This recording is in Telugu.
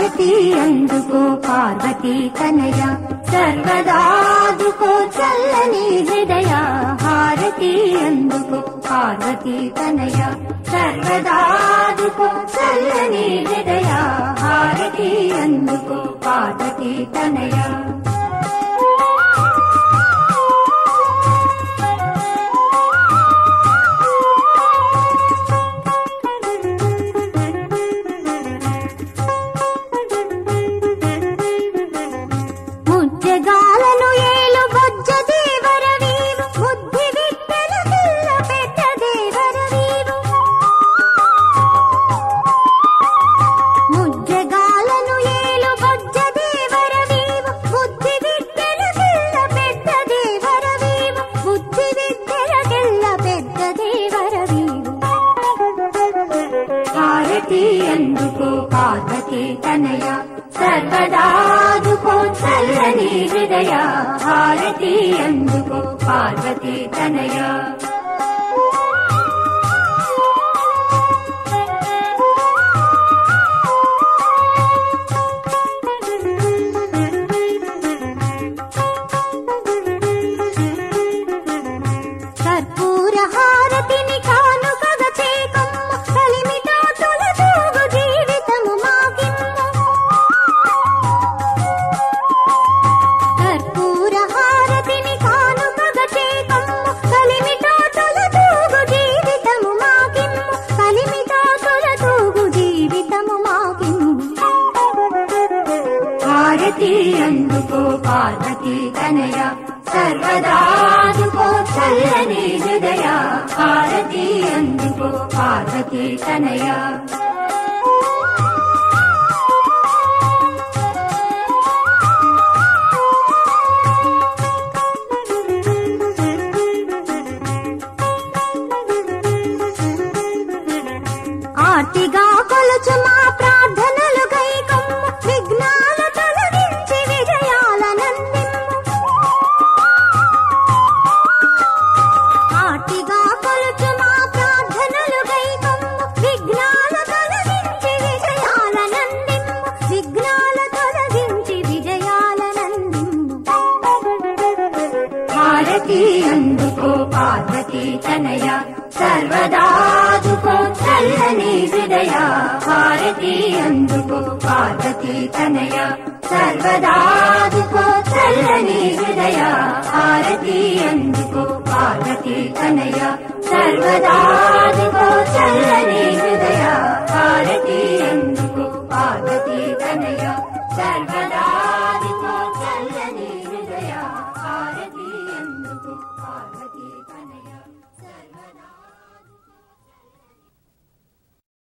హారతి అందుకో పార్వతీ తనయ సర్వదాదుకో చల్లని హృదయ హారతి అందుకో పార్వతీ తనయ సర్వదాదుకో చల్లని హృదయ హారతి అందుకో పార్వతీ తనయ ముజ్జగాలను ఏలు బొజ్జ దేవరవీవు బుద్ధి విద్యల పిల్ల పెద్ద దేవరవీవు ముజ్జగాలను ఏలు బొజ్జ దేవరవీవు బుద్ధి విద్యల పిల్ల పెద్ద దేవరవీవు బుద్ధి విద్యల పిల్ల పెద్ద దేవరవీవు హారతి అందుకో పార్వతీ తనయ సర్వదాదుకో చల్లని హృదయ హారతి అందుకో పార్వతీ తనయ కర్పూర హారతిని కానుకగా చేకమ్మ కలిమితో తొలతూగు జీవితము మాకిమ్మ కర్పూర హారతిని కానుకగా చేకమ్మ కలిమితో తొలతూగు జీవితము మాకిమ్మ కలిమితో తొలతూగు జీవితము మాకిమ్మ హారతి అందుకో పార్వతీ తనయ సర్వదాదుకో చల్లని హృదయ హారతి అందుకో పార్వతీ తనయ ఆర్తిగా కొలుచు మా ప్రార్థనలు గైకమ్మ విఘ్నాల తొలగించి విజయాలనందిమ్ము ఆర్తిగా కొలుచు మా ప్రార్థనలు గైకమ్మ విఘ్నాల తొలగించి విజయాలనందిమ్ము విఘ్నాల తొలగించి విజయాలనందిమ్ము హారతి అందుకో పార్వతీ తనయ సర్వదాదుకో చల్లని హృదయ హారతి అందుకో పార్వతీ తనయ సర్వదాదుకో చల్లని హృదయ హారతి అందుకో పార్వతీ తనయ సర్వదాదుకో చల్లని హృదయ హారతి అందుకో పార్వతీ తనయ సర్వదా